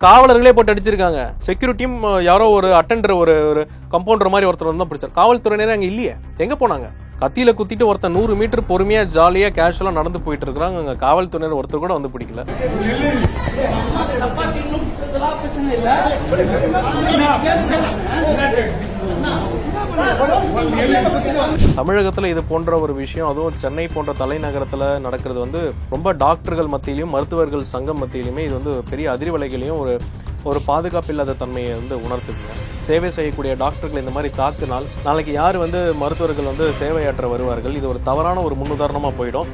காவலர்களே போட்டு அடிச்சிருக்காங்க. செக்யூரிட்டியும் யாரோ ஒரு அட்டெண்டர் ஒரு கம்பவுண்டர் மாதிரி ஒருத்தர் வந்து பிடிச்சார். காவல்துறையினரே அங்க இல்லையே, எங்க போனாங்க? கத்தியில குத்திட்டு ஒருத்தர் 100 மீட்டர் பொறுமையா ஜாலியா கேஷுவலா நடந்து போயிட்டு இருக்காங்க. அங்க காவல்துறையினர் ஒருத்தர் கூட வந்து பிடிக்கல. தமிழகத்துல இது போன்ற ஒரு விஷயம், அதுவும் சென்னை போன்ற தலைநகரத்துல நடக்கிறது வந்து ரொம்ப டாக்டர்கள் மத்தியிலும் மருத்துவர்கள் சங்கம் மத்தியிலுமே இது வந்து பெரிய அதிர்வலைகளையும் ஒரு பாதுகாப்பு இல்லாத தன்மையை வந்து உணர்த்துதுங்க. சேவை செய்யக்கூடிய டாக்டர்கள் இந்த மாதிரி தாக்குனால் நாளைக்கு யார் வந்து மருத்துவர்கள் வந்து சேவையாற்ற வருவார்கள்? இது ஒரு தவறான ஒரு முன்னுதாரணமா போயிடும்.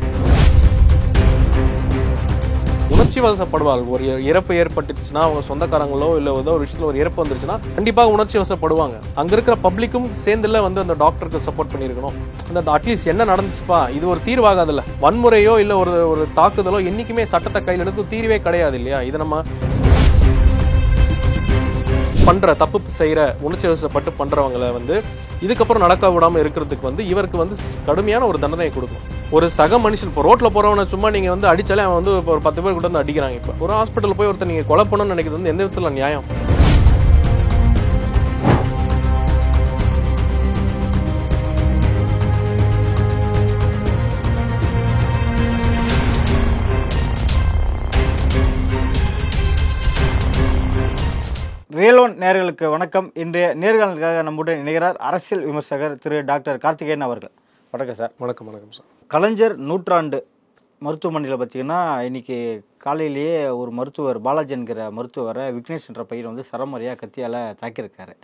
உணர்ச்சி வசப்படுவார்கள். ஒரு இறப்பு ஏற்பட்டுச்சுன்னா அவங்க சொந்தக்காரங்களோ இல்ல ஏதோ ஒரு விஷயத்துல ஒரு இறப்பு வந்துருச்சுன்னா கண்டிப்பாக உணர்ச்சி வசப்படுவாங்க. அங்க இருக்கிற பப்ளிக்கும் சேர்ந்துல வந்து அந்த டாக்டருக்கு சப்போர்ட் பண்ணிருக்கணும். அந்த அட்லீஸ்ட் என்ன நடந்துச்சுப்பா, இது ஒரு தீர்வாகாதுல்ல. வன்முறையோ இல்ல ஒரு தாக்குதலோ என்னைக்குமே சட்டத்தை கையில் எடுத்து தீர்வே கிடையாது இல்லையா? இது நம்ம பண்ற தப்பு செய்யற உணர்ச்சி வசப்பட்டு பண்றவங்களை வந்து இதுக்கப்புறம் நடக்க விடாம இருக்கிறதுக்கு வந்து இவருக்கு வந்து கடுமையான ஒரு தண்டனையை கொடுக்கணும். ஒரு சக மனுஷன் இப்போ ரோட்ல போறவனை சும்மா நீங்க வந்து அடிச்சாலே அவன் வந்து ஒரு 10 பேர் கூட வந்து அடிக்கிறாங்க. இப்போ ஒரு ஹாஸ்பிட்டல் போய் ஒருத்தர் நீங்க கொலை பண்ணணும்னு நினைக்கிறது வந்து எந்த விதத்துல நியாயம்? ரியல் ஒன் நேயர்களுக்கு வணக்கம். இன்றைய நேர்காணலுக்காக நம்முடன் இணைகிறார் அரசியல் விமர்சகர் திரு டாக்டர் கார்த்திகேயன் அவர்கள். வணக்கம் சார். வணக்கம். வணக்கம் சார். கலைஞர் நூற்றாண்டு மருத்துவமனையில் பார்த்தீங்கன்னா இன்னைக்கு காலையிலேயே ஒரு மருத்துவர் பாலாஜி என்கிற மருத்துவரை விக்னேஷ் என்ற பையன் வந்து சரமாரியாக கத்தியால் தாக்கியிருக்காரு.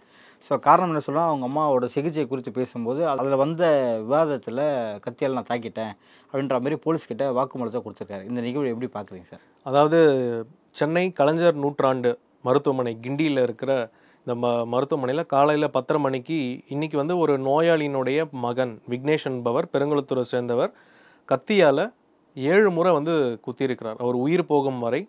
ஸோ காரணம் என்ன சொல்லலாம், அவங்க அம்மாவோட சிகிச்சை குறித்து பேசும்போது அதில் வந்த விவாதத்தில் கத்தியால் நான் தாக்கிட்டேன் அப்படின்ற மாதிரி போலீஸ்கிட்ட வாக்குமூலத்தை கொடுத்துருக்காரு. இந்த நிகழ்வு எப்படி பார்க்குறீங்க சார்? அதாவது சென்னை கலைஞர் நூற்றாண்டு மருத்துவமனை கிண்டியில் இருக்கிற இந்த மருத்துவமனையில் காலையில் 10:30 மணிக்கு இன்னைக்கு வந்து ஒரு நோயாளியினுடைய மகன் விக்னேஷ் என்பவர் பெருங்குளத்தூரை சேர்ந்தவர் கத்தியால் 7 முறை வந்து குத்தியிருக்கிறார். அவர் உயிர் போகும் வரை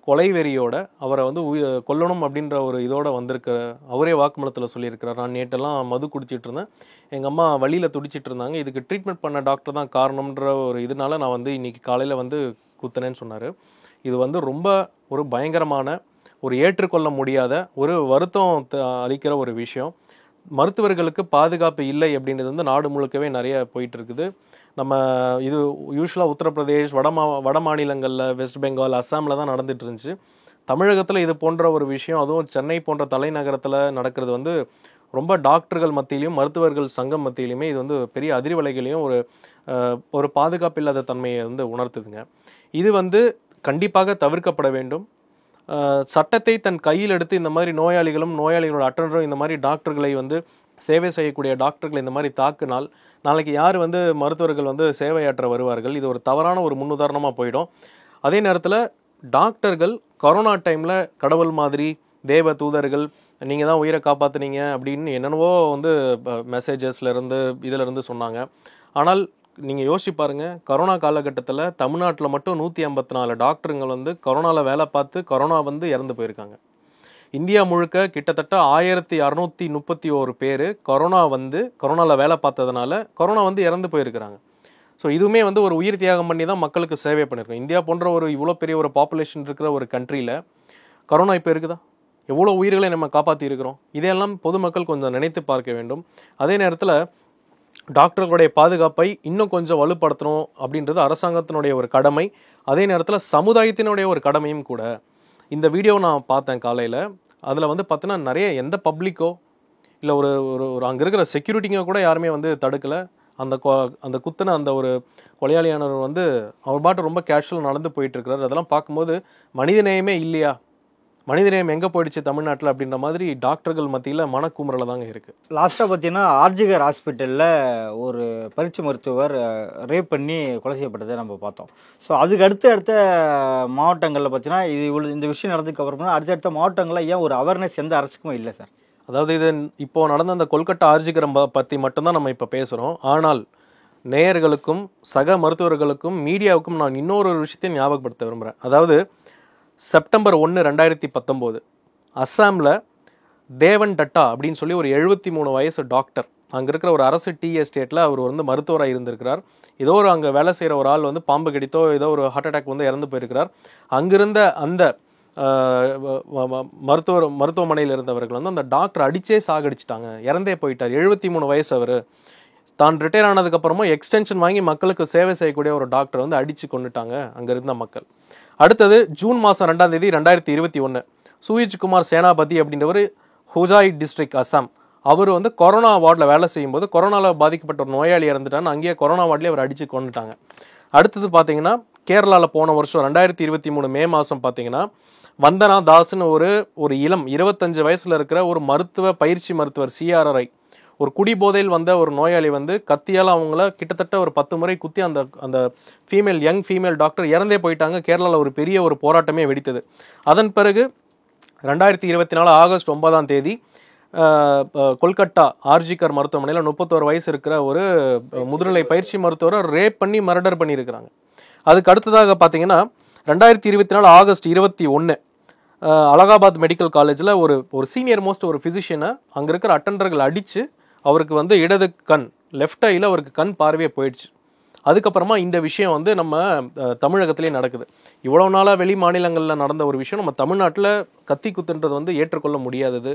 கொலைவெறியோட அவரை வந்து கொல்லணும் அப்படின்ற ஒரு இதோட வந்திருக்க அவரே வாக்குமூலத்தில் சொல்லியிருக்கிறார். நான் நேற்றெல்லாம் மது குடிச்சிட்டு இருந்தேன், எங்கள் அம்மா வழியில் துடிச்சிட்டு இருந்தாங்க, இதுக்கு ட்ரீட்மெண்ட் பண்ண டாக்டர் தான் காரணம்ன்ற ஒரு இதனால நான் வந்து இன்னைக்கு காலையில் வந்து குத்தினேன்னு சொன்னார். இது வந்து ரொம்ப ஒரு பயங்கரமான ஒரு ஏற்றுக்கொள்ள முடியாத ஒரு வருத்தம் அளிக்கிற ஒரு விஷயம். மருத்துவர்களுக்கு பாதுகாப்பு இல்லை அப்படின்றது வந்து நாடு முழுக்கவே நிறைய போயிட்டு இருக்குது. நம்ம இது யூஸ்வலாக உத்தரப்பிரதேஷ் வட மாநிலங்களில் வெஸ்ட் பெங்கால் அஸ்ஸாமில் தான் நடந்துட்டு இருந்துச்சு. தமிழகத்தில் இது போன்ற ஒரு விஷயம், அதுவும் சென்னை போன்ற தலைநகரத்தில் நடக்கிறது வந்து ரொம்ப டாக்டர்கள் மத்தியிலையும் மருத்துவர்கள் சங்கம் மத்தியிலுமே இது வந்து பெரிய அதிர்வலைகளையும் ஒரு பாதுகாப்பு இல்லாத தன்மையை வந்து உணர்த்துதுங்க. இது வந்து கண்டிப்பாக தவிர்க்கப்பட வேண்டும். சட்டத்தை தன் கையில் எடுத்து இந்த மாதிரி நோயாளிகளோட அட்டெண்டரும் இந்த மாதிரி டாக்டர்களை வந்து சேவை செய்யக்கூடிய டாக்டர்களை இந்த மாதிரி தாக்குனால் நாளைக்கு யார் வந்து மருத்துவர்கள் வந்து சேவையாற்ற வருவார்கள்? இது ஒரு தவறான ஒரு முன்னுதாரணமாக போயிடும். அதே நேரத்தில் டாக்டர்கள் கொரோனா டைமில் கடவுள் மாதிரி தேவ தூதர்கள், நீங்கள் தான் உயிரை காப்பாற்றுனீங்க அப்படின்னு என்னென்னவோ வந்து மெசேஜஸ்ல இருந்து சொன்னாங்க. ஆனால் நீங்கள் யோசிச்சு பாருங்க, கொரோனா காலகட்டத்தில் தமிழ்நாட்டில் மட்டும் 154 டாக்டருங்கள் வந்து கொரோனாவில் வேலை பார்த்து கொரோனா வந்து இறந்து போயிருக்காங்க. இந்தியா முழுக்க கிட்டத்தட்ட 1631 பேர் கொரோனாவில் வேலை பார்த்ததுனால கொரோனா வந்து இறந்து போயிருக்கிறாங்க. ஸோ இதுவுமே வந்து ஒரு உயிர் தியாகம் பண்ணி தான் மக்களுக்கு சேவை பண்ணியிருக்கோம். இந்தியா போன்ற ஒரு இவ்வளோ பெரிய ஒரு பாப்புலேஷன் இருக்கிற ஒரு கண்ட்ரியில் கொரோனா இப்போ இருக்குதா? எவ்வளோ உயிர்களை நம்ம காப்பாற்றி இருக்கிறோம்? இதையெல்லாம் பொதுமக்கள் கொஞ்சம் நினைத்து பார்க்க வேண்டும். அதே நேரத்தில் டாக்டர்களுடைய பாதுகாப்பை இன்னும் கொஞ்சம் வலுப்படுத்தணும் அப்படின்றது அரசாங்கத்தினுடைய ஒரு கடமை. அதே நேரத்தில் சமுதாயத்தினுடைய ஒரு கடமையும் கூட. இந்த வீடியோ நான் பார்த்தேன் காலையில். அதில் வந்து பார்த்தீங்கன்னா நிறைய எந்த பப்ளிக்கோ இல்லை ஒரு அங்கே இருக்கிற செக்யூரிட்டிங்க கூட யாருமே வந்து தடுக்கலை. அந்த குத்தின அந்த ஒரு கொலையாளியானவர் வந்து அவர் பாட்டு ரொம்ப கேஷுவலாக நடந்து போயிட்டு இருக்கிறார். அதெல்லாம் பார்க்கும்போது மனிதநேயமே இல்லையா, மனிதநேயம் எங்கே போயிடுச்சு தமிழ்நாட்டில் அப்படின்ற மாதிரி டாக்டர்கள் மத்தியில் மனக்குமுறல தாங்க இருக்குது. லாஸ்ட்டாக பார்த்தீங்கன்னா ஆர்ஜிகர் ஹாஸ்பிட்டலில் ஒரு பயிற்சி மருத்துவர் ரேப் பண்ணி கொலை செய்யப்பட்டதை நம்ம பார்த்தோம். ஸோ அதுக்கு அடுத்த மாவட்டங்களில் பார்த்தீங்கன்னா இந்த விஷயம் நடந்ததுக்கு அப்புறமா அடுத்தடுத்த மாவட்டங்களில் ஏன் ஒரு அவேர்னஸ் எந்த அரசுக்கும் இல்லை சார்? அதாவது இது இப்போ நடந்த அந்த கொல்கட்டா ஆர்ஜிகரம் பற்றி மட்டும்தான் நம்ம இப்போ பேசுகிறோம். ஆனால் நேயர்களுக்கும் சக மருத்துவர்களுக்கும் மீடியாவுக்கும் நான் இன்னொரு விஷயத்தையும் ஞாபகப்படுத்த விரும்புகிறேன். அதாவது செப்டம்பர் 1, 2019 அஸ்ஸாமில் தேவன் டட்டா அப்படின்னு சொல்லி ஒரு 73 வயசு டாக்டர், அங்கே இருக்கிற ஒரு அரசு டீ எஸ்டேட்டில் அவர் வந்து மருத்துவராக இருந்திருக்கிறார். ஏதோ ஒரு அங்கே வேலை செய்கிற ஒரு ஆள் வந்து பாம்பு கடித்தோ ஏதோ ஒரு ஹார்ட் அட்டாக் வந்து இறந்து போயிருக்கிறார். அங்கிருந்த அந்த மருத்துவமனையில் இருந்தவர்கள் வந்து அந்த டாக்டர் அடிச்சே சாகடிச்சிட்டாங்க, இறந்தே போயிட்டார். 73 வயசு அவர். தான் ரிட்டையர் ஆனதுக்கப்புறமும் எக்ஸ்டென்ஷன் வாங்கி மக்களுக்கு சேவை செய்யக்கூடிய ஒரு டாக்டர் வந்து அடித்து கொண்டுட்டாங்க அங்கே இருந்த மக்கள். அடுத்தது ஜூன் மாதம் 2ஆம் தேதி 2021 சூயிஜ் குமார் சேனாபதி அப்படின்றவர் ஹுஜாய் டிஸ்ட்ரிக்ட் அசாம். அவர் வந்து கொரோனா வார்டில் வேலை செய்யும்போது கொரோனாவில் பாதிக்கப்பட்ட ஒரு நோயாளி இறந்துட்டான்னு அங்கேயே கொரோனா வார்டிலே அவர் அடித்து கொண்டுட்டாங்க. அடுத்தது பார்த்தீங்கன்னா கேரளாவில் போன வருஷம் 2023 மே மாதம் பார்த்தீங்கன்னா வந்தனா தாஸ்னு ஒரு இளம் 25 வயசில் இருக்கிற ஒரு பயிற்சி மருத்துவர் CRRI ஒரு குடிபோதையில் வந்த ஒரு நோயாளி வந்து கத்தியால் அவங்கள கிட்டத்தட்ட ஒரு 10 முறை குத்தி அந்த யங் ஃபீமேல் டாக்டர் இறந்தே போயிட்டாங்க. கேரளாவில் ஒரு பெரிய ஒரு போராட்டமே வெடித்தது. அதன் பிறகு 2024 ஆகஸ்ட் 9ஆம் தேதி கொல்கட்டா ஆர்ஜிகர் மருத்துவமனையில் 31 வயசு இருக்கிற ஒரு முதுநிலை பயிற்சி மருத்துவரை ரேப் பண்ணி மர்டர் பண்ணியிருக்கிறாங்க. அதுக்கு அடுத்ததாக பார்த்தீங்கன்னா 2024 ஆகஸ்ட் 21 அலகாபாத் மெடிக்கல் காலேஜில் ஒரு சீனியர் மோஸ்ட் ஒரு ஃபிசிஷியனை அங்கே இருக்கிற அட்டண்டர்கள் அடித்து அவருக்கு வந்து இடது கண் லெஃப்ட் ஐயில் அவருக்கு கண் பார்வையே போயிடுச்சு. அதுக்கப்புறமா இந்த விஷயம் வந்து நம்ம தமிழகத்திலே நடக்குது. இவ்வளோ நாளாக வெளி மாநிலங்களில் நடந்த ஒரு விஷயம் நம்ம தமிழ்நாட்டில் கத்தி குத்துன்றது வந்து ஏற்றுக்கொள்ள முடியாதது.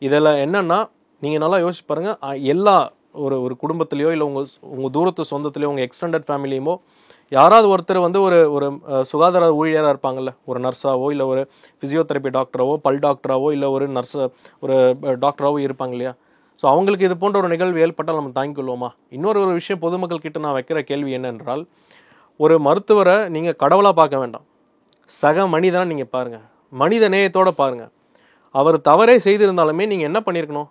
இதில் என்னன்னா நீங்கள் நல்லா யோசிச்சு பாருங்கள், எல்லா ஒரு குடும்பத்திலையோ இல்லை உங்கள் தூரத்து சொந்தத்திலையோ உங்கள் எக்ஸ்டெண்டட் ஃபேமிலியுமோ யாராவது ஒருத்தர் வந்து ஒரு சுகாதார ஊழியராக இருப்பாங்கல்ல, ஒரு நர்ஸாவோ இல்லை ஒரு ஃபிசியோதெரப்பி டாக்டராவோ பல் டாக்டராவோ இல்லை ஒரு ஒரு டாக்டராவோ இருப்பாங்க இல்லையா. ஸோ அவங்களுக்கு இது போன்ற ஒரு நிகழ்வு ஏற்பட்டால் நம்ம தாங்கிக் கொள்வோமா? இன்னொரு விஷயம் பொதுமக்கள் கிட்ட நான் வைக்கிற கேள்வி என்னென்றால், ஒரு மருத்துவரை நீங்கள் கடவுளாக பார்க்க வேண்டாம், சக மனிதனாக நீங்கள் பாருங்கள், மனித நேயத்தோடு பாருங்கள். அவர் தவறே செய்திருந்தாலுமே நீங்கள் என்ன பண்ணியிருக்கணும்?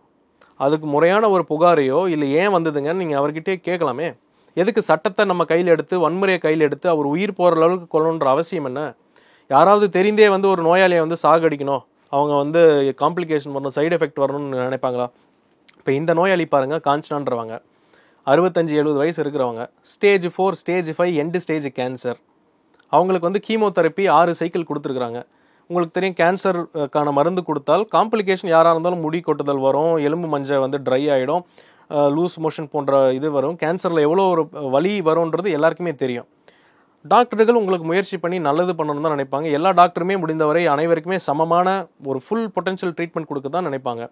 அதுக்கு முறையான ஒரு புகாரையோ இல்லை ஏன் வந்ததுங்கன்னு நீங்கள் அவர்கிட்டே கேட்கலாமே. எதுக்கு சட்டத்தை நம்ம கையில் எடுத்து வன்முறையை கையில் எடுத்து அவர் உயிர் போகிற அளவுக்கு கொள்ளணுன்ற அவசியம் என்ன? யாராவது தெரிந்தே வந்து ஒரு நோயாளியை வந்து சாகடிக்கணும், அவங்க வந்து காம்ப்ளிகேஷன் வரணும், சைடு எஃபெக்ட் வரணும்னு நினைப்பாங்களா? இப்போ இந்த நோயாளி பாருங்கள், காஞ்சனான்றவங்க 65-70 வயசு இருக்கிறவங்க, stage 4 stage 5 end stage cancer. அவங்களுக்கு வந்து கீமோதெரப்பி 6 சைக்கிள் கொடுத்துருக்குறாங்க. உங்களுக்கு தெரியும், கேன்சருக்கான மருந்து கொடுத்தால் காம்ப்ளிகேஷன் யாராக இருந்தாலும் முடி கொட்டுதல் வரும், எலும்பு மஞ்சள் வந்து ட்ரை ஆகிடும், லூஸ் மோஷன் போன்ற இது வரும். கேன்சரில் எவ்வளோ ஒரு வலி வரும்ன்றது எல்லாருக்குமே தெரியும். டாக்டர்கள் உங்களுக்கு முயற்சி பண்ணி நல்லது பண்ணணும்னு தான் நினைப்பாங்க. எல்லா டாக்டருமே முடிந்தவரை அனைவருக்குமே சமமான ஒரு ஃபுல் பொட்டன்ஷியல் ட்ரீட்மெண்ட் கொடுக்க தான் நினைப்பாங்க.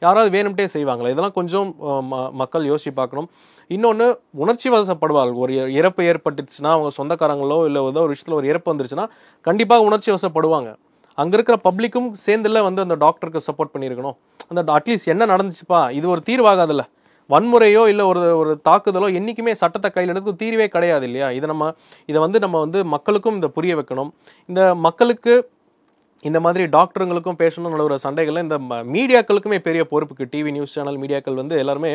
யாராவது வேணும்ட்டே செய்வாங்களா? இதெல்லாம் கொஞ்சம் மக்கள் யோசிச்சு பார்க்கணும். இன்னொன்று, உணர்ச்சி வசப்படுவார்கள். ஒரு இறப்பு ஏற்பட்டுச்சுன்னா அவங்க சொந்தக்காரங்களோ இல்லை ஏதோ ஒரு விஷயத்தில் ஒரு இறப்பு வந்துருச்சுன்னா கண்டிப்பாக உணர்ச்சி வசப்படுவாங்க. அங்கே இருக்கிற பப்ளிக்கும் சேர்ந்துல வந்து அந்த டாக்டருக்கு சப்போர்ட் பண்ணியிருக்கணும். அந்த அட்லீஸ்ட் என்ன நடந்துச்சுப்பா, இது ஒரு தீர்வாகாதுல்ல, வன்முறையோ இல்லை ஒரு தாக்குதலோ என்றைக்குமே சட்டத்தை கையில் எடுத்து தீர்வே கிடையாது இல்லையா. இதை வந்து நம்ம வந்து மக்களுக்கும் இந்த புரிய வைக்கணும். இந்த மக்களுக்கு இந்த மாதிரி டாக்டருங்களுக்கும் பேசணும் ஒரு சண்டைகளில் இந்த மீடியாக்களுக்குமே பெரிய பொறுப்புக்கு. டிவி நியூஸ் சேனல் மீடியாக்கள் வந்து எல்லாருமே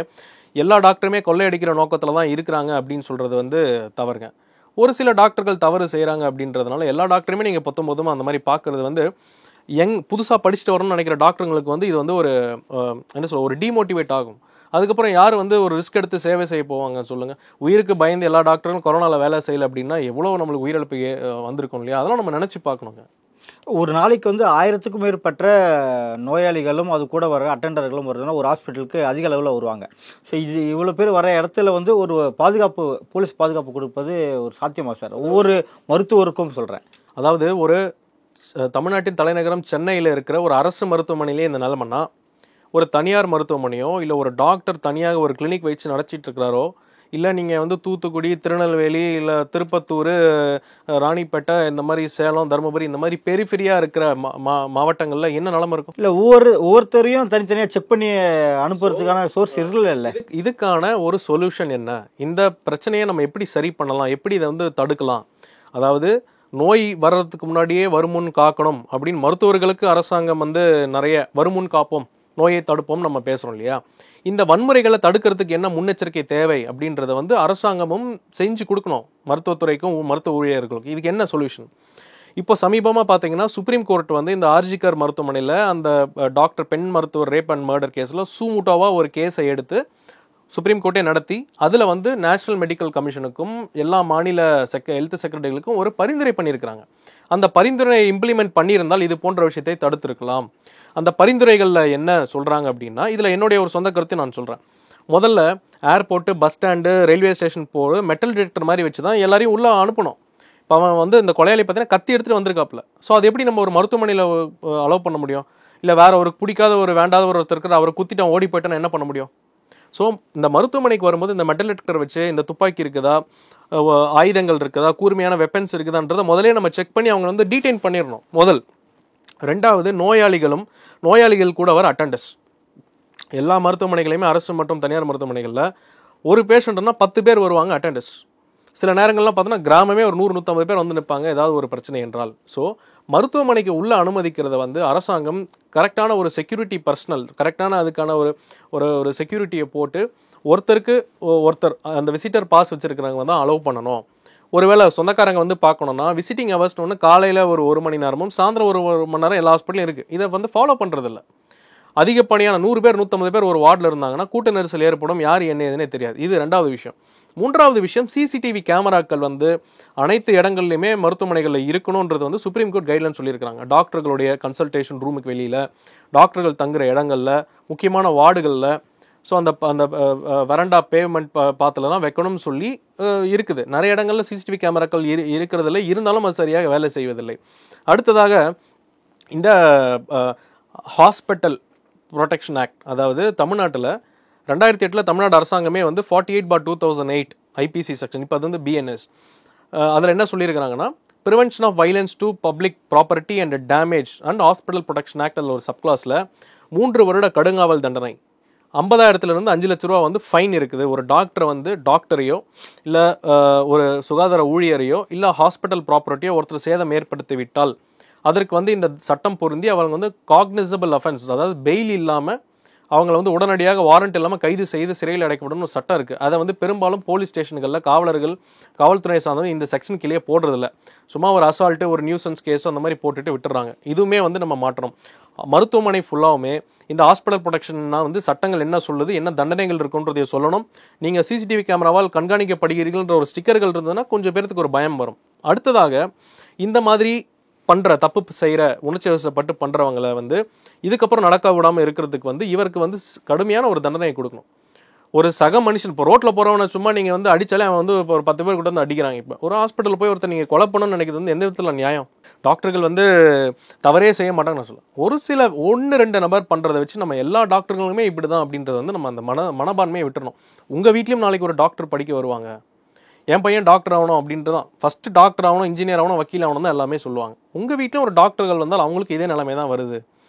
எல்லா டாக்டருமே கொள்ளையடிக்கிற நோக்கத்தில் தான் இருக்கிறாங்க அப்படின்னு சொல்கிறது வந்து தவறுங்க. ஒரு சில டாக்டர்கள் தவறு செய்கிறாங்க அப்படின்றதுனால எல்லா டாக்டருமே நீங்கள் 19 அந்த மாதிரி பார்க்குறது வந்து புதுசாக படிச்சுட்டு வரணும்னு நினைக்கிற டாக்டருங்களுக்கு வந்து இது வந்து ஒரு டிமோட்டிவேட் ஆகும். அதுக்கப்புறம் யார் வந்து ஒரு ரிஸ்க் எடுத்து சேவை செய்ய போவாங்க சொல்லுங்கள்? உயிருக்கு பயந்து எல்லா டாக்டரும் கொரோனாவில் வேலை செய்யலை அப்படின்னா எவ்வளோ நம்மளுக்கு உயிரிழப்பு வந்திருக்கும் இல்லையா? அதெல்லாம் நம்ம நினச்சி பார்க்கணுங்க. ஒரு நாளைக்கு வந்து 1000க்கும் மேற்பட்ட நோயாளிகளும் அது கூட வர அட்டெண்டர்களும் வருதுன்னா ஒரு ஹாஸ்பிட்டலுக்கு அதிக அளவில் வருவாங்க. ஸோ இவ்வளோ பேர் வர இடத்துல வந்து ஒரு போலீஸ் பாதுகாப்பு கொடுப்பது ஒரு சாத்தியமா சார்? ஒவ்வொரு மருத்துவருக்கும் சொல்கிறேன். அதாவது ஒரு தமிழ்நாட்டின் தலைநகரம் சென்னையில் இருக்கிற ஒரு அரசு மருத்துவமனையிலே இந்த நிலைமைன்னா, ஒரு தனியார் மருத்துவமனையோ இல்லை ஒரு டாக்டர் தனியாக ஒரு கிளினிக் வச்சு நடத்திட்டு இருக்கிறாரோ, இல்லை நீங்கள் வந்து தூத்துக்குடி, திருநெல்வேலி, இல்லை திருப்பத்தூர், ராணிப்பேட்டை, இந்த மாதிரி சேலம், தருமபுரி, இந்த மாதிரி பெரிஃபெரியா இருக்கிற மாவட்டங்களில் என்ன நிலைமை இருக்கும்? இல்லை, ஒவ்வொருத்தரையும் தனித்தனியாக செக் பண்ணி அனுப்புறதுக்கான சோர்ஸ் இல்லை. இதுக்கான ஒரு சொல்யூஷன் என்ன? இந்த பிரச்சனையை நம்ம எப்படி சரி பண்ணலாம், எப்படி இதை வந்து தடுக்கலாம்? அதாவது நோய் வர்றதுக்கு முன்னாடியே வருமுன் காக்கணும் அப்படின்னு மருத்துவர்களுக்கு அரசாங்கம் வந்து நிறைய வருமுன் காப்போம், நோயை தடுப்போம் நம்ம பேசுகிறோம் இல்லையா. இந்த வன்முறைகளை தடுக்கிறதுக்கு என்ன முன்னெச்சரிக்கை தேவை அப்படின்றத வந்து அரசாங்கமும் செஞ்சு கொடுக்கணும் மருத்துவத்துறைக்கும் மருத்துவ ஊழியர்களுக்கும். இதுக்கு என்ன சொல்யூஷன்? இப்போ சமீபமாக பார்த்தீங்கன்னா சுப்ரீம் கோர்ட் வந்து இந்த ஆர்ஜிகர் மருத்துவமனையில் அந்த டாக்டர் பெண் மருத்துவர் ரேப் அண்ட் மர்டர் கேஸில் சூமுட்டாவாக ஒரு கேஸை எடுத்து சுப்ரீம் கோர்ட்டே நடத்தி அதில் வந்து நேஷனல் மெடிக்கல் கமிஷனுக்கும் எல்லா மாநில ஹெல்த் செக்ரட்டரிகளுக்கும் ஒரு பரிந்துரை பண்ணியிருக்கிறாங்க. அந்த பரிந்துரையை இம்ப்ளிமெண்ட் பண்ணியிருந்தால் இது போன்ற விஷயத்தை தடுத்திருக்கலாம். அந்த பரிந்துரைகளில் என்ன சொல்கிறாங்க அப்படின்னா, இதில் என்னுடைய ஒரு சொந்த கருத்தை நான் சொல்கிறேன். முதல்ல airport, bus stand, railway station metal detector மாதிரி வச்சு தான் எல்லாரையும் உள்ளே அனுப்பணும். இப்போ அவன் வந்து இந்த கொலையாளி பார்த்தீங்கன்னா கத்தி எடுத்துகிட்டு வந்திருக்காப்புல. ஸோ அது எப்படி நம்ம ஒரு மருத்துவமனையில் அலோவ் பண்ண முடியும்? இல்லை வேற ஒரு பிடிக்காத ஒரு வேண்டாத ஒருத்தர் இருக்கிற அவரை குத்திட்டு அவன் ஓடி போயிட்டான்னு என்ன பண்ண முடியும்? ஸோ இந்த மருத்துவமனைக்கு வரும்போது இந்த மெட்டல் டிடெக்டர் வச்சு இந்த துப்பாக்கி இருக்குதா, ஆயுதங்கள் இருக்குதா, கூர்மையான வெப்பன்ஸ் இருக்குதான்றதை முதலே நம்ம செக் பண்ணி அவங்க வந்து டீடைன் பண்ணிடணும் முதல். ரெண்டாவது, நோயாளிகள் கூட வர அட்டண்டர்ஸ். எல்லா மருத்துவமனைகளையுமே அரசு மற்றும் தனியார் மருத்துவமனைகளில் ஒரு பேஷண்ட்னா 10 பேர் வருவாங்க அட்டண்டர்ஸ். சில நேரங்கள்லாம் பார்த்தோன்னா கிராமமே ஒரு 100-150 பேர் வந்து நிற்பாங்க ஏதாவது ஒரு பிரச்சனை என்றால். ஸோ மருத்துவமனைக்கு உள்ள அனுமதிக்கிறத வந்து அரசாங்கம் கரெக்டான ஒரு செக்யூரிட்டி பர்சனல், கரெக்டான அதுக்கான ஒரு செக்யூரிட்டியை போட்டு ஒருத்தர் அந்த விசிட்டர் பாஸ் வச்சிருக்கிறவங்க தான் அலோவ் பண்ணணும். ஒருவேளை சொந்தக்காரங்க வந்து பார்க்கணும்னா விசிட்டிங் ஹவர்ஸ்னு ஒன்று காலையில் ஒரு மணி நேரமும் சாயந்தரம் ஒரு மணி நேரம் எல்லா ஹாஸ்பிட்டலும் இருக்குது. இதை வந்து ஃபாலோ பண்ணுறதில்ல. அதிகப்படியான 100 பேர் 150 பேர் ஒரு வார்டில் இருந்தாங்கன்னா கூட்ட நெரிசல் ஏற்படும், யார் என்ன ஏதுன்னே தெரியாது. இது ரெண்டாவது விஷயம். மூன்றாவது விஷயம், சிசிடிவி கேமராக்கள் வந்து அனைத்து இடங்கள்லையுமே மருத்துவமனைகளில் இருக்கணுன்றது வந்து சுப்ரீம் கோர்ட் கைட்லைன் சொல்லியிருக்காங்க. டாக்டர்களுடைய கன்சல்டேஷன் ரூமுக்கு வெளியில், டாக்டர்கள் தங்குற இடங்களில், முக்கியமான வார்டுகளில், ஸோ அந்த வரண்டா பேமெண்ட் பாத்துலலாம் வைக்கணும்னு சொல்லி இருக்குது. நிறைய இடங்களில் சிசிடிவி கேமராக்கள் இருக்கிறதில்லை, இருந்தாலும் அது சரியாக வேலை செய்வதில்லை. அடுத்ததாக இந்த ஹாஸ்பிட்டல் ப்ரொடெக்ஷன் ஆக்ட், அதாவது தமிழ்நாட்டில் 2008 தமிழ்நாடு அரசாங்கமே வந்து 48/2008 ஐபிசி செக்ஷன், இப்போ அது வந்து பிஎன்எஸ், அதில் என்ன சொல்லியிருக்கிறாங்கன்னா prevention of violence to public property and damage and hospital protection act, அதில் ஒரு சப்கிளாஸில் 3 வருட கடுங்காவல் தண்டனை, 50,000 2 லட்ச ரூபா வந்து ஃபைன் இருக்குது. ஒரு டாக்டரை வந்து டாக்டரையோ இல்லை ஒரு சுகாதார ஊழியரையோ இல்லை ஹாஸ்பிட்டல் ப்ராப்பர்ட்டியோ ஒருத்தர் சேதம் ஏற்படுத்தி விட்டால் அதற்கு வந்து இந்த சட்டம் பொருந்தி அவங்க வந்து காக்னிசபிள் அஃபென்ஸ், அதாவது பெயில் இல்லாமல் அவங்கள வந்து உடனடியாக வாரண்ட் இல்லாமல் கைது செய்து சிறையில் அடைக்கப்படும் ஒரு சட்டம் இருக்குது. அதை வந்து பெரும்பாலும் போலீஸ் ஸ்டேஷன்களில் காவல்துறை சார்ந்தவங்க இந்த செக்ஷன் கீழே போடுறதில்ல. சும்மா ஒரு அசால்ட்டு, ஒரு நியூசன்ஸ் கேஸோ அந்த மாதிரி போட்டுட்டு விட்டுறாங்க. இதுவுமே வந்து நம்ம மாற்றணும். மருத்துவமனை ஃபுல்லாவுமே இந்த ஹாஸ்பிட்டல் ப்ரொடெக்ஷன்னா வந்து சட்டங்கள் என்ன சொல்லுது, என்ன தண்டனைகள் இருக்குன்றதை சொல்லணும். நீங்கள் சிசிடிவி கேமராவால் கண்காணிக்கப்படுகிறீர்கள்ன்ற ஒரு ஸ்டிக்கர்கள் இருந்ததுன்னா கொஞ்சம் பேருக்கு ஒரு பயம் வரும். அடுத்ததாக இந்த மாதிரி தப்பு செய்கிற உணர்ச்சி வசப்பட்டு பண்ணுறவங்களை வந்து இதுக்கப்புறம் நடக்க விடாமல் இருக்கிறதுக்கு வந்து இவருக்கு வந்து கடுமையான ஒரு தண்டனையை கொடுக்கணும். ஒரு சக மனுஷன் இப்போ ரோட்டில் போகிறவனை சும்மா நீங்கள் வந்து அடித்தாலே அவன் வந்து இப்போ ஒரு 10 பேர் கூட வந்து அடிக்கிறாங்க. இப்போ ஒரு ஹாஸ்பிட்டலில் போய் ஒருத்தர் நீங்கள் கொலை பண்ணணும்னு நினைக்கிறது வந்து எந்த விதத்தில் நியாயம்? டாக்டர்கள் வந்து தவறே செய்ய மாட்டாங்க நான் சொல்லுவேன். ஒரு சில 1-2 நபர் பண்ணுறதை வச்சு நம்ம எல்லா டாக்டர்களுமே இப்படி தான் அப்படின்றது வந்து நம்ம அந்த மனப்பான்மையை விட்டுறணும். உங்கள் வீட்லேயும் நாளைக்கு ஒரு டாக்டர் படிக்க வருவாங்க, என் பையன் டாக்டர் ஆகணும் அப்படின்ட்டு தான் ஃபஸ்ட்டு டாக்டர் ஆகணும், இன்ஜினியர் ஆகணும், வக்கீல் ஆகணும் தான் எல்லாமே சொல்லுவாங்க. உங்கள் வீட்டிலும் ஒரு டாக்டர்கள் வந்தால் அவங்களுக்கு இதே நிலைமை தான் வருது.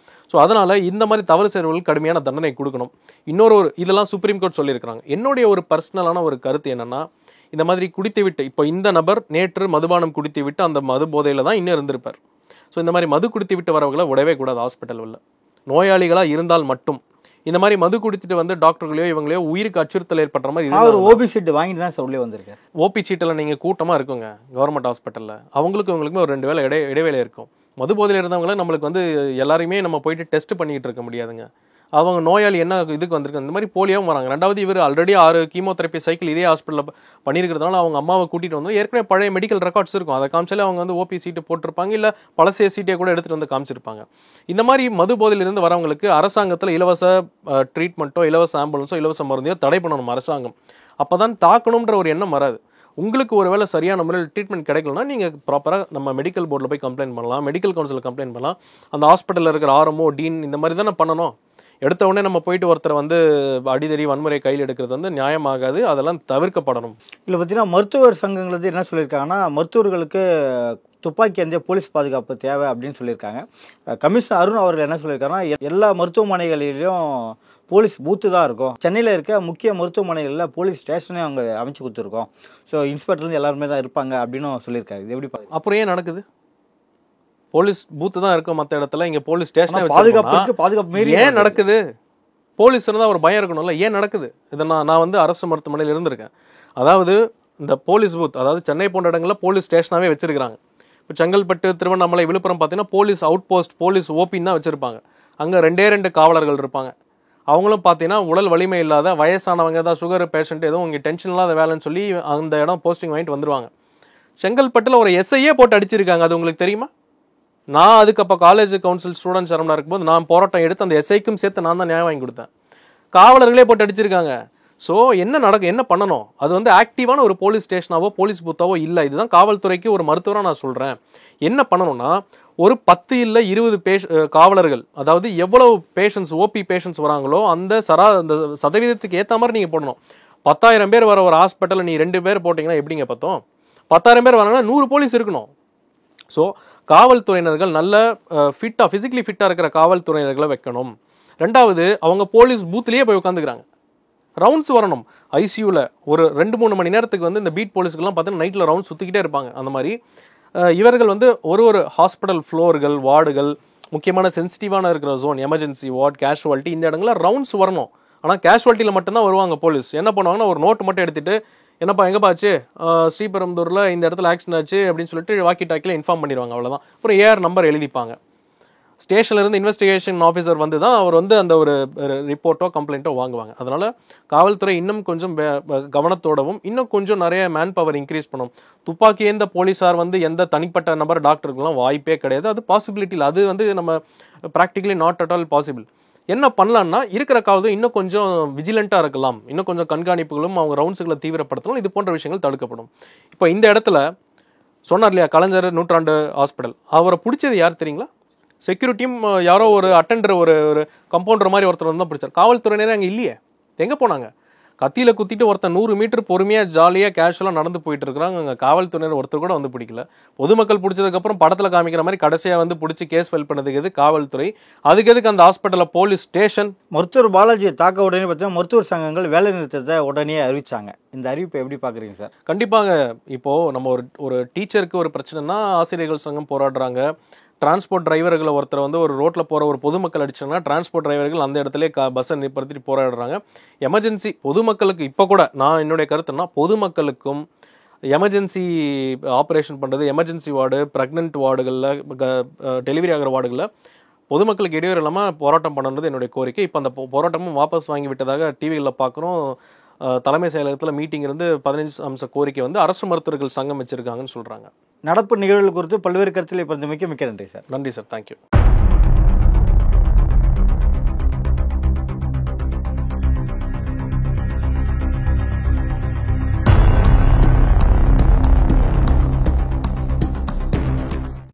ஸோ அதனால் இந்த மாதிரி தவறு செய்கிறவர்களுக்கு கடுமையான தண்டனை கொடுக்கணும். இதெல்லாம் சுப்ரீம் கோர்ட் சொல்லியிருக்கிறாங்க. என்னுடைய ஒரு பர்சனலான ஒரு கருத்து என்னென்னா, இந்த மாதிரி குடித்துவிட்டு இப்போ இந்த நபர் நேற்று மதுபானம் குடித்துவிட்டு அந்த மது போதையில் தான் இன்னும் இருந்திருப்பார். ஸோ இந்த மாதிரி மது குடித்துவிட்டு வரவங்களை விடவே கூடாது ஹாஸ்பிட்டல் உள்ள. நோயாளிகளாக இருந்தால் மட்டும் இந்த மாதிரி மது குடித்துட்டு வந்து டாக்டர்களையோ இவங்களையோ உயிருக்கு அச்சுறுத்தல் ஏற்படுற மாதிரி ஓபி சீட் வாங்கிட்டு தான் உள்ளே வந்திருக்காரு. ஓபி சீட்டில் நீங்கள் கூட்டமாக இருக்குங்க கவர்மெண்ட் ஹாஸ்பிட்டலில், இவங்களுக்குமே ஒரு 2 வேளை இடைவேளை இருக்கும். மது போதையில் இருந்தவங்கள நம்மளுக்கு வந்து எல்லாருமே நம்ம போயிட்டு டெஸ்ட் பண்ணிக்கிட்டு இருக்க முடியாதுங்க. அவங்க நோயாளி என்ன இதுக்கு வந்திருக்காங்க, இந்த மாதிரி போலியாகவும் வராங்க. ரெண்டாவது இவர் ஆல்ரெடி 6 கீமோதெரப்பி சைக்கிள் இதே ஹாஸ்பிட்டலில் பண்ணியிருக்கிறதுனால அவங்க அம்மாவை கூட்டிகிட்டு வந்து ஏற்கனவே பழைய மெடிக்கல் ரெக்கார்ட்ஸ் இருக்கும், அதை காமிச்சாலே அவங்க வந்து ஓபி சீட்டு போட்டிருப்பாங்க, இல்லை பழசே சீட்டை கூட எடுத்துகிட்டு வந்து காமிச்சிருப்பாங்க. இந்த மாதிரி மது போதையிலிருந்து வரவங்களுக்கு அரசாங்கத்தில் இலவச ட்ரீட்மெண்ட்டோ, இலவச ஆம்புலன்ஸோ, இலவச மருந்தையோ தடை பண்ணணும் அரசாங்கம். அப்போ தான் தாக்கணுன்ற ஒரு எண்ணம் வராது. உங்களுக்கு ஒரு வேளை சரியான முறையில் ட்ரீட்மெண்ட் கிடைக்கலன்னா நீங்கள் ப்ராப்பராக நம்ம மெடிக்கல் போர்டில் போய் கம்ப்ளைண்ட் பண்ணலாம், மெடிக்கல் கவுன்சிலில் கம்ப்ளைண்ட் பண்ணலாம். அந்த ஹாஸ்பிட்டலில் இருக்கிற ஆர்எம்ஓ, டீன் இந்த மாதிரி தானே பண்ணணும். எடுத்த உடனே நம்ம போயிட்டு ஒருத்தரை வந்து அடிதடி வன்முறை கையில் எடுக்கிறது வந்து நியாயமாகாது, அதெல்லாம் தவிர்க்கப்படணும். இதில் பார்த்தீங்கன்னா மருத்துவர் சங்கங்கள் வந்து என்ன சொல்லியிருக்காங்கன்னா, மருத்துவர்களுக்கு துப்பாக்கி அந்த போலீஸ் பாதுகாப்பு தேவை அப்படின்னு சொல்லியிருக்காங்க. கமிஷனர் அருண் அவர்கள் என்ன சொல்லியிருக்காங்கன்னா, எல்லா மருத்துவமனைகளிலும் போலீஸ் பூத்து தான் இருக்கும், சென்னையில் இருக்க முக்கிய மருத்துவமனைகளில் போலீஸ் ஸ்டேஷனே அவங்க அமைச்சு கொடுத்துருக்கோம், ஸோ இன்ஸ்பெக்டர்லேருந்து எல்லாருமே தான் இருப்பாங்க அப்படின்னு சொல்லியிருக்காரு. இது எப்படி பார்க்க? அப்புறம் ஏன் நடக்குது? போலீஸ் பூத்து தான் இருக்கும் மற்ற இடத்துல, இங்கே போலீஸ் ஸ்டேஷனே பாதுகாப்பு ஏன் நடக்குது? போலீஸ் இருந்தால் ஒரு பயம் இருக்கணும்ல, ஏன் நடக்குது? இதை நான் வந்து அரசு மருத்துவமனையில் இருந்திருக்கேன். அதாவது இந்த போலீஸ் பூத், அதாவது சென்னை போன்ற இடங்களில் போலீஸ் ஸ்டேஷனாகவே வச்சிருக்காங்க. இப்போ செங்கல்பட்டு, திருவண்ணாமலை, விழுப்புரம் பார்த்தீங்கன்னா போலீஸ் அவுட் போஸ்ட், போலீஸ் ஓபின்னு தான் வச்சிருப்பாங்க. அங்கே 2 காவலர்கள் இருப்பாங்க. அவங்களும் பார்த்தீங்கன்னா உடல் வலிமை இல்லாத வயசானவங்க தான், சுகர் பேஷண்ட், எதுவும் இங்கே டென்ஷன் இல்லாத வேலைன்னு சொல்லி அந்த இடம் போஸ்டிங் வாங்கிட்டு வந்துடுவாங்க. செங்கல்பட்டில் ஒரு எஸ்ஐயே போட்டு அடிச்சிருக்காங்க, அது உங்களுக்கு தெரியுமா? நான் அதுக்கு அப்போ காலேஜ் கவுன்சில் ஸ்டூடெண்ட் சரமனாக இருக்கும்போது நான் போராட்டம் எடுத்து அந்த எஸ்ஐக்கும் சேர்த்து நான் தான் நியாயம் வாங்கி கொடுத்தேன். காவலர்களே போட்டு அடிச்சிருக்காங்க. ஸோ என்ன பண்ணணும், அது வந்து ஆக்டிவான ஒரு போலீஸ் ஸ்டேஷனாவோ போலீஸ் பூத்தாவோ இல்லை. இதுதான் காவல்துறைக்கு ஒரு மருத்துவராக நான் சொல்கிறேன். என்ன பண்ணணும்னா, ஒரு 10 இல்லை 20 காவலர்கள், அதாவது எவ்வளவு பேஷண்ட்ஸ் ஓபி பேஷண்ட்ஸ் வராங்களோ அந்த சதவீதத்துக்கு ஏற்ற மாதிரி நீங்கள் போடணும். 10,000 பேர் வர ஒரு ஹாஸ்பிட்டலில் நீ 2 பேர் போட்டிங்கன்னா எப்படிங்க பத்தோம்? 10,000 பேர் வராங்கன்னா 100 போலீஸ் இருக்கணும். ஸோ காவல்துறையினர்கள் நல்ல ஃபிசிக்கலி ஃபிட்டாக இருக்கிற காவல்துறையினர்களை வைக்கணும். ரெண்டாவது, அவங்க போலீஸ் பூத்துலேயே போய் உட்காந்துக்கிறாங்க, ரவுண்ட்ஸ் வரணும். ஐசியூவில் ஒரு 2-3 மணி நேரத்துக்கு வந்து இந்த பீட் போலீஸ்க்கெல்லாம் பார்த்தீங்கன்னா நைட்டில் ரவுண்ட் சுற்றிக்கிட்டே இருப்பாங்க. அந்த மாதிரி இவர்கள் வந்து ஒரு ஹாஸ்பிட்டல் ஃப்ளோர்கள், வார்டுகள், முக்கியமான சென்சிட்டிவான இருக்கிற ஜோன், எமர்ஜென்சி வார்டு, கேஷுவாலிட்டி, இந்த இடங்களில் ரவுண்ட்ஸ் வரணும். ஆனால் கேஷுவாலிட்டியில் மட்டும்தான் வருவாங்க போலீஸ். என்ன பண்ணுவாங்கன்னா, ஒரு நோட்டு மட்டும் எடுத்துகிட்டு, என்னப்பா எங்கப்பா ஆச்சு, ஸ்ரீபெரும்புதூரில் இந்த இடத்துல ஆக்சிடென்ட் ஆச்சு அப்படின்னு சொல்லிட்டு வாக்கி டாக்கியில் இன்ஃபார்ம் பண்ணிடுவாங்க, அவ்வளோதான். அப்புறம் ஏஆர் நம்பர் எழுதிப்பாங்க. ஸ்டேஷன்லேருந்து இன்வெஸ்டிகேஷன் ஆஃபீஸர் வந்து தான் அவர் வந்து அந்த ஒரு ரிப்போர்ட்டோ கம்ப்ளைண்ட்டோ வாங்குவாங்க. அதனால் காவல்துறை இன்னும் கொஞ்சம் கவனத்தோடவும் இன்னும் கொஞ்சம் நிறைய மேன் பவர் இன்க்ரீஸ் பண்ணும். துப்பாக்கி ஏந்த போலீஸார் வந்து எந்த தனிப்பட்ட நபர் டாக்டருக்குலாம் வாய்ப்பே கிடையாது. அது பாசிபிலிட்டி இல்லை. அது வந்து நம்ம practically not at all possible. என்ன பண்ணலான்னா, இருக்கிற காவல்துறை இன்னும் கொஞ்சம் விஜிலண்ட்டாக இருக்கலாம், இன்னும் கொஞ்சம் கண்காணிப்புகளும் அவங்க ரவுண்ட்ஸுகளை தீவிரப்படுத்தலாம். இது போன்ற விஷயங்கள் தடுக்கப்படும். இப்போ இந்த இடத்துல சொன்னார் இல்லையா, கலைஞர் நூற்றாண்டு ஹாஸ்பிட்டல், அவரை பிடிச்சது யார் தெரியுங்களா? செக்யூரிட்டியும் யாரோ ஒரு அட்டெண்டர், ஒரு கம்பவுண்டர் மாதிரி ஒருத்தர் வந்து தான் பிடிச்சார். காவல்துறையினரே அங்கே இல்லையே, எங்கே போனாங்க? கத்தியில குத்திட்டு ஒருத்தர் 100 மீட்டர் பொறுமையாக ஜாலியாக கேஷுவலாக நடந்து போயிட்டு இருக்கிறாங்க. அங்கே காவல்துறையினர் ஒருத்தர் கூட வந்து பிடிக்கல. பொதுமக்கள் பிடிச்சதுக்கப்புறம் படத்தில் காமிக்கிற மாதிரி கடைசியாக வந்து பிடிச்சி கேஸ் ஃபைல் பண்ணதுக்கு எது காவல்துறை? அதுக்கு எதுக்கு அந்த ஹாஸ்பிட்டலில் போலீஸ் ஸ்டேஷன்? மருத்துவர் பாலாஜியை தாக்க உடனே பார்த்தீங்கன்னா மருத்துவர் சங்கங்கள் வேலை நிறுத்தத்தை உடனே அறிவிச்சாங்க. இந்த அறிவிப்பை எப்படி பார்க்குறீங்க சார்? கண்டிப்பாங்க. இப்போது நம்ம ஒரு டீச்சருக்கு ஒரு பிரச்சனைனா ஆசிரியர்கள் சங்கம் போராடுறாங்க. டிரான்ஸ்போர்ட் டிரைவர்களை ஒருத்தர் வந்து ஒரு ரோட்டில் போகிற ஒரு பொதுமக்கள் அடிச்சாங்கன்னா டிரான்ஸ்போர்ட் டிரைவர்கள் அந்த இடத்துல பஸ்ஸை நிறுத்திட்டு போராடுறாங்க. எமர்ஜென்சி பொதுமக்களுக்கு இப்போ கூட நான் என்னுடைய கருத்துன்னா, பொதுமக்களுக்கும் எமர்ஜென்சி ஆப்ரேஷன் பண்ணுறது, எமர்ஜென்சி வார்டு, ப்ரெக்னென்ட் வார்டுகளில், டெலிவரி ஆகிற வார்டுகளில் பொதுமக்களுக்கு இடையூறு இல்லாமல் போராட்டம் பண்ணுறது என்னுடைய கோரிக்கை. இப்போ அந்த போராட்டமும் வாபஸ் வாங்கி விட்டதாக டிவிகளில் பார்க்குறோம். தலைமை செயலகத்தில் மீட்டிங் இருந்து 15 அம்ச கோரிக்கை வந்து அரசு மருத்துவர்கள் சங்கம் வச்சிருக்காங்கன்னு சொல்கிறாங்க. நடப்பு நிகழ்வுகள் குறித்து பல்வேறு கருத்தில் இப்போ மிக்க நன்றி சார். நன்றி சார், தேங்க்யூ.